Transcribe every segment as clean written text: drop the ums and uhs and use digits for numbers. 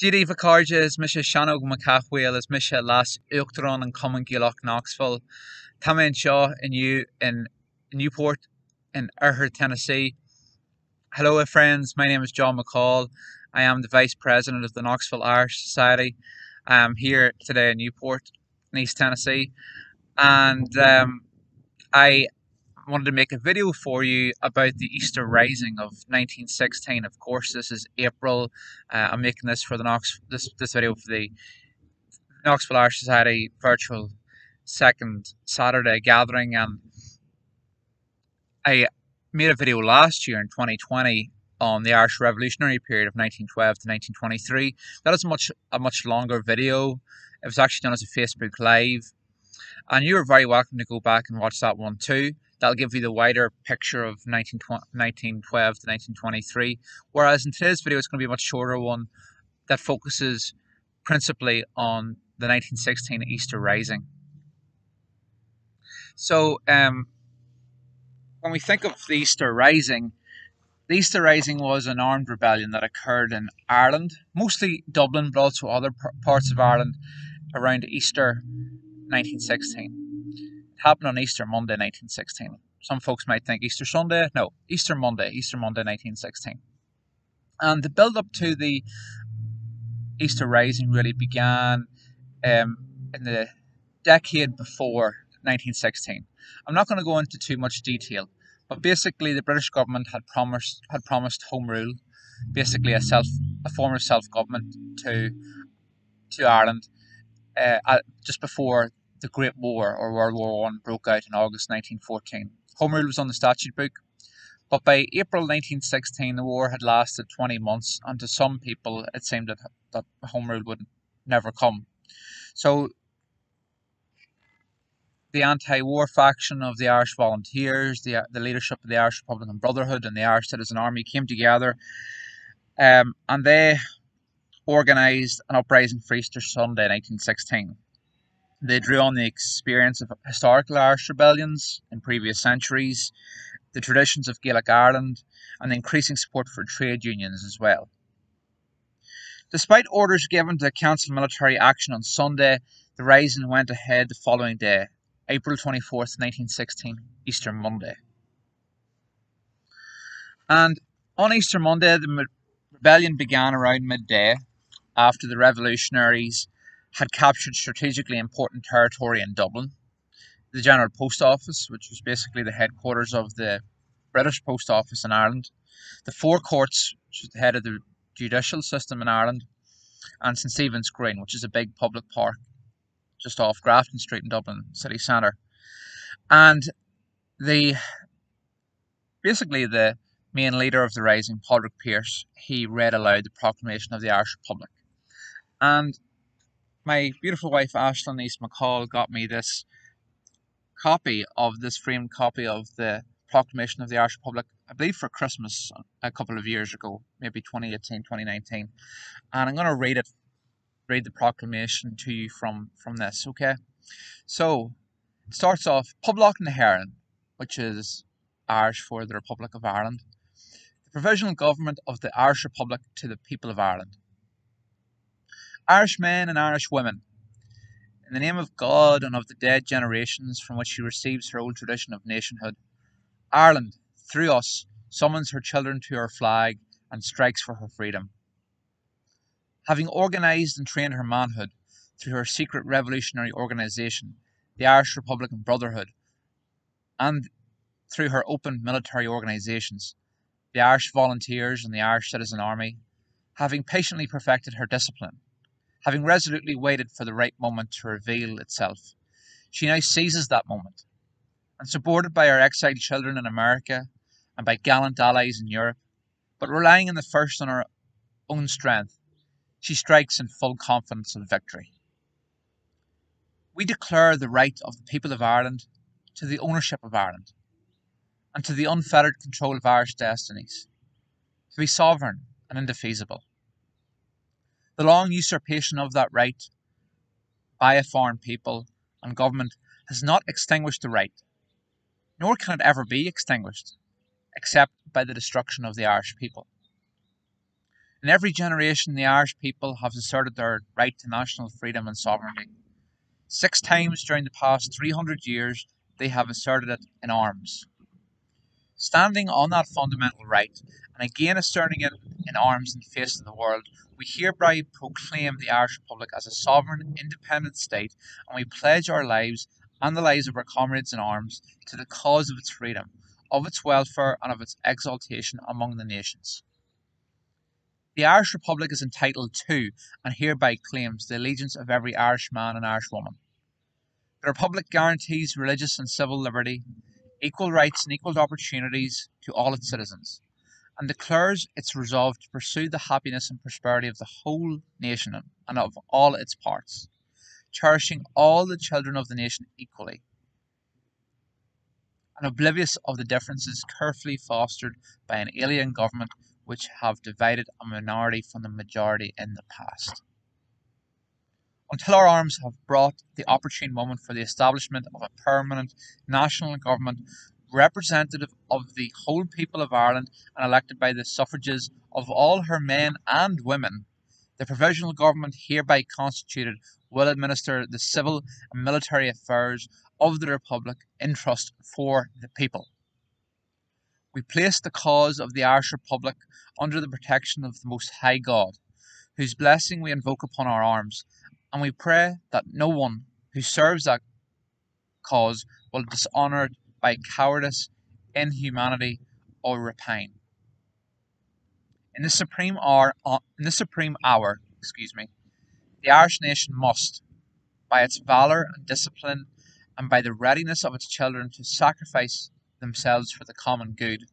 GD Vicarja is Misha Shannog McCaul is Misha Las Uchtron and Common Gillock Knoxville. Taman Shaw in Newport in Erhard, Tennessee. Hello friends, my name is John McCaul. I am the Vice President of the Knoxville Irish Society. I am here today in Newport in East Tennessee, and I wanted to make a video for you about the Easter Rising of 1916. Of course, this is April. I'm making this for this video for the Knoxville Irish Society virtual second Saturday gathering, and I made a video last year in 2020 on the Irish Revolutionary period of 1912 to 1923. That is a much longer video. It was actually done as a Facebook Live, and you're very welcome to go back and watch that one too. That'll give you the wider picture of 1912 to 1923. Whereas in today's video, it's going to be a much shorter one that focuses principally on the 1916 Easter Rising. So, when we think of the Easter Rising was an armed rebellion that occurred in Ireland, mostly Dublin, but also other parts of Ireland around Easter 1916. It happened on Easter Monday 1916. Some folks might think Easter Sunday. No, Easter Monday 1916. And the build up to the Easter Rising really began in the decade before 1916. I'm not going to go into too much detail, but basically the British government had promised home rule, basically a form of self-government to Ireland just before the Great War, or World War I, broke out in August 1914. Home rule was on the statute book, but by April 1916 the war had lasted 20 months, and to some people it seemed that home rule would never come. So the anti-war faction of the Irish Volunteers, the leadership of the Irish Republican Brotherhood and the Irish Citizen Army came together, and they organised an uprising for Easter Sunday 1916. They drew on the experience of historical Irish rebellions in previous centuries, the traditions of Gaelic Ireland, and the increasing support for trade unions as well. Despite orders given to cancel military action on Sunday, the rising went ahead the following day, April 24th, 1916, Easter Monday. And on Easter Monday, the rebellion began around midday after the revolutionaries had captured strategically important territory in Dublin, the General Post Office, which was basically the headquarters of the British Post Office in Ireland, the Four Courts, which was the head of the judicial system in Ireland, and St Stephen's Green, which is a big public park just off Grafton Street in Dublin city centre. And basically the main leader of the rising, Padraig Pearse, he read aloud the proclamation of the Irish Republic. And my beautiful wife Aisling East McCaul got me this framed copy of the proclamation of the Irish Republic, I believe for Christmas a couple of years ago, maybe 2018, 2019. And I'm going to read the proclamation to you from this, okay? So it starts off, Poblacht na Heran, which is Irish for the Republic of Ireland. The provisional government of the Irish Republic to the people of Ireland. Irish men and Irish women, in the name of God and of the dead generations from which she receives her old tradition of nationhood, Ireland, through us, summons her children to her flag and strikes for her freedom. Having organised and trained her manhood through her secret revolutionary organisation, the Irish Republican Brotherhood, and through her open military organisations, the Irish Volunteers and the Irish Citizen Army, having patiently perfected her discipline, having resolutely waited for the right moment to reveal itself, she now seizes that moment, and supported by her exiled children in America and by gallant allies in Europe, but relying in the first on her own strength, she strikes in full confidence of victory. We declare the right of the people of Ireland to the ownership of Ireland, and to the unfettered control of Irish destinies, to be sovereign and indefeasible. The long usurpation of that right by a foreign people and government has not extinguished the right, nor can it ever be extinguished, except by the destruction of the Irish people. In every generation, the Irish people have asserted their right to national freedom and sovereignty. 6 times during the past 300 years, they have asserted it in arms. Standing on that fundamental right, and again asserting it in arms in the face of the world, we hereby proclaim the Irish Republic as a sovereign, independent state, and we pledge our lives and the lives of our comrades in arms to the cause of its freedom, of its welfare, and of its exaltation among the nations. The Irish Republic is entitled to, and hereby claims, the allegiance of every Irish man and Irish woman. The Republic guarantees religious and civil liberty, equal rights and equal opportunities to all its citizens, and declares its resolve to pursue the happiness and prosperity of the whole nation and of all its parts, cherishing all the children of the nation equally, and oblivious of the differences carefully fostered by an alien government which have divided a minority from the majority in the past. Until our arms have brought the opportune moment for the establishment of a permanent national government representative of the whole people of Ireland and elected by the suffrages of all her men and women, the provisional government hereby constituted will administer the civil and military affairs of the Republic in trust for the people. We place the cause of the Irish Republic under the protection of the Most High God, whose blessing we invoke upon our arms, and we pray that no one who serves that cause will dishonour it by cowardice, inhumanity, or rapine. In this supreme hour, the Irish nation must, by its valour and discipline, and by the readiness of its children to sacrifice themselves for the common good,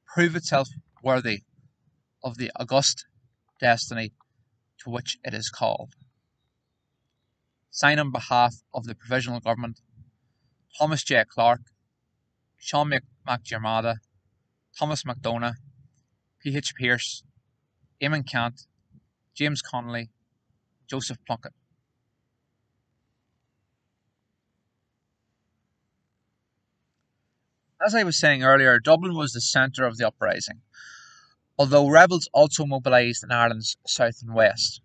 prove itself worthy of the august destiny to which it is called. Sign on behalf of the Provisional Government, Thomas J. Clarke, Sean McDermott, Thomas McDonough, P.H. Pearce, Eamon Cant, James Connolly, Joseph Plunkett. As I was saying earlier, Dublin was the centre of the uprising, although rebels also mobilised in Ireland's south and west.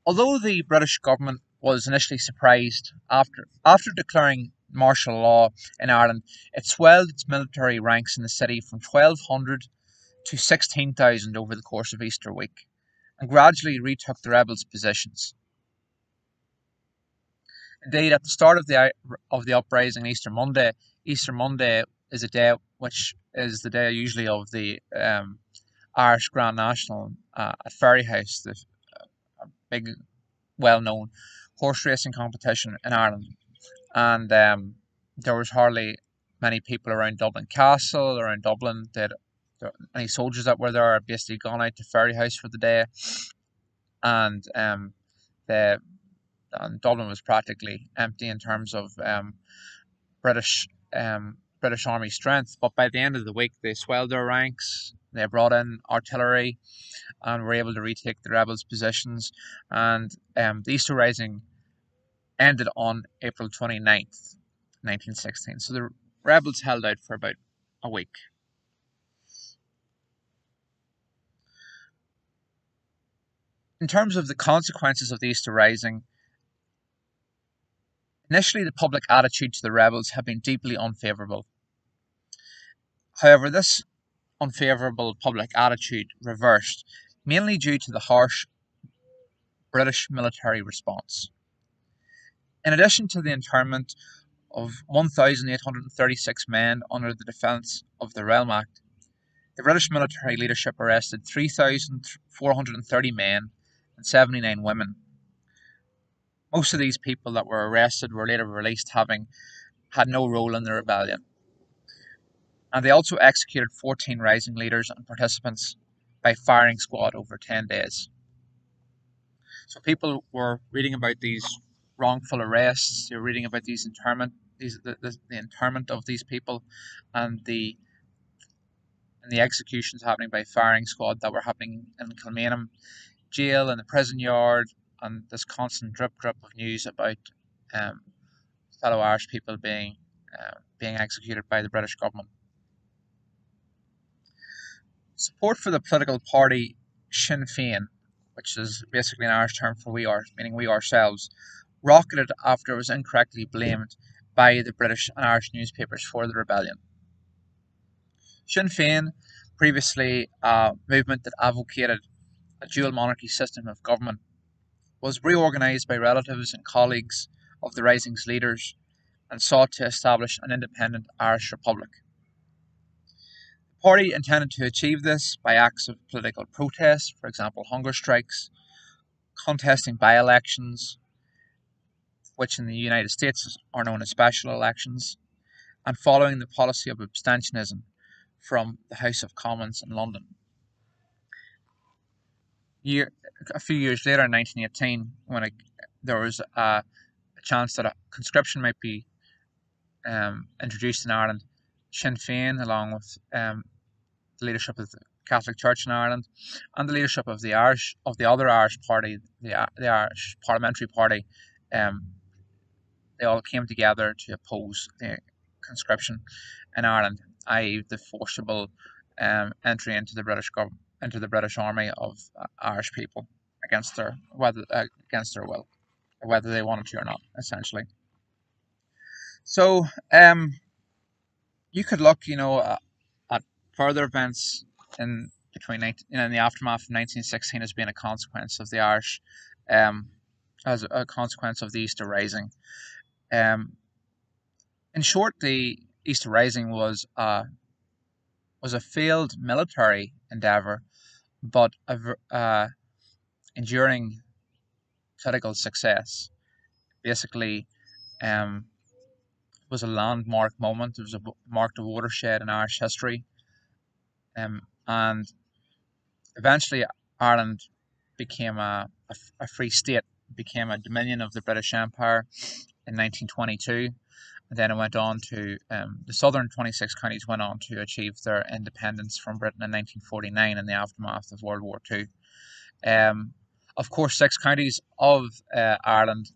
Although the British government was initially surprised after declaring martial law in Ireland, it swelled its military ranks in the city from 1,200 to 16,000 over the course of Easter week, and gradually retook the rebels' positions. Indeed, at the start of the uprising, Easter Monday is a day which is the day usually of the Irish Grand National at Ferryhouse, the big, well-known horse racing competition in Ireland, and there was hardly many people around Dublin Castle, around Dublin. Any soldiers that were there had basically gone out to Ferryhouse for the day, and the and Dublin was practically empty in terms of British British Army strength. But by the end of the week, they swelled their ranks. They brought in artillery and were able to retake the rebels' positions. And the Easter Rising ended on April 29th, 1916. So the rebels held out for about a week. In terms of the consequences of the Easter Rising, initially the public attitude to the rebels had been deeply unfavourable. However, this unfavourable public attitude reversed, mainly due to the harsh British military response. In addition to the internment of 1,836 men under the Defence of the Realm Act, the British military leadership arrested 3,430 men and 79 women. Most of these people that were arrested were later released, having had no role in the rebellion. And they also executed 14 rising leaders and participants by firing squad over 10 days. So people were reading about these wrongful arrests, they were reading about the internment of these people, and the executions happening by firing squad that were happening in Kilmainham jail and the prison yard, and this constant drip of news about fellow Irish people being executed by the British government. Support for the political party Sinn Féin, which is basically an Irish term for we are, meaning we ourselves, rocketed after it was incorrectly blamed by the British and Irish newspapers for the rebellion. Sinn Féin, previously a movement that advocated a dual monarchy system of government, was reorganised by relatives and colleagues of the rising's leaders and sought to establish an independent Irish republic. The party intended to achieve this by acts of political protest, for example, hunger strikes, contesting by elections, which in the United States are known as special elections, and following the policy of abstentionism from the House of Commons in London. A few years later, in 1918, when there was a chance that a conscription might be introduced in Ireland, Sinn Féin, along with the leadership of the Catholic Church in Ireland and the leadership of the other Irish party, the Irish Parliamentary Party, they all came together to oppose the conscription in Ireland, i.e., the forcible entry into the British government, into the British Army of Irish people against their will, whether they wanted to or not, essentially. So you could look, at further events in in the aftermath of 1916 as being a consequence of the Irish, as a consequence of the Easter Rising. In short, the Easter Rising was a failed military endeavor, but a enduring political success. Basically, was a landmark moment. It was marked a watershed in Irish history, and eventually Ireland became a free state, became a dominion of the British Empire in 1922. And then it went on to, the southern 26 counties went on to achieve their independence from Britain in 1949 in the aftermath of World War II. Of course, 6 counties of Ireland,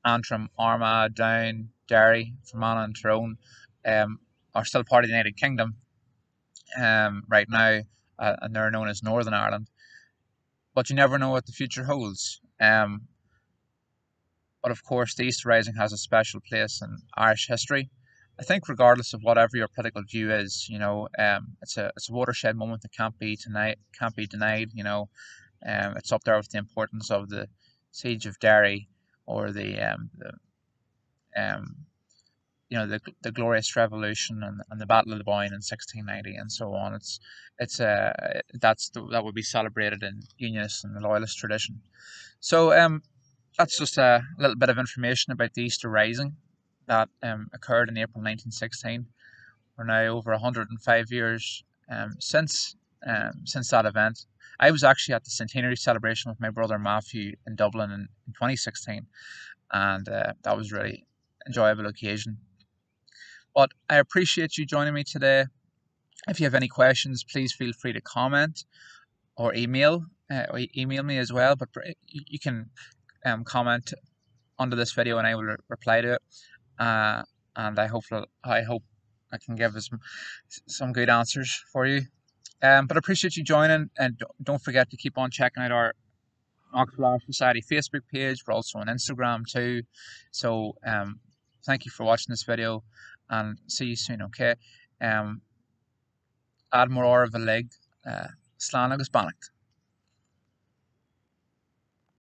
Antrim, Armagh, Down, Derry, Fermanagh and Tyrone, are still part of the United Kingdom right now, and they're known as Northern Ireland. But you never know what the future holds. But of course, the Easter Rising has a special place in Irish history. I think, regardless of whatever your political view is, it's a watershed moment that can't be denied. It's up there with the importance of the Siege of Derry or the Glorious Revolution and the Battle of the Boyne in 1690 and so on. That would be celebrated in Unionist and the Loyalist tradition. So that's just a little bit of information about the Easter Rising that occurred in April 1916. We're now over 105 years since that event. I was actually at the centenary celebration with my brother Matthew in Dublin in 2016, and that was a really enjoyable occasion. But I appreciate you joining me today. If you have any questions, please feel free to comment or email me as well. But you can comment under this video, and I will reply to it. And I hope I can give some good answers for you. But I appreciate you joining, and don't forget to keep on checking out our Knoxville Irish Society Facebook page. We're also on Instagram too. So thank you for watching this video, and see you soon. Okay. Ad more of a leg. Slán agus bannacht.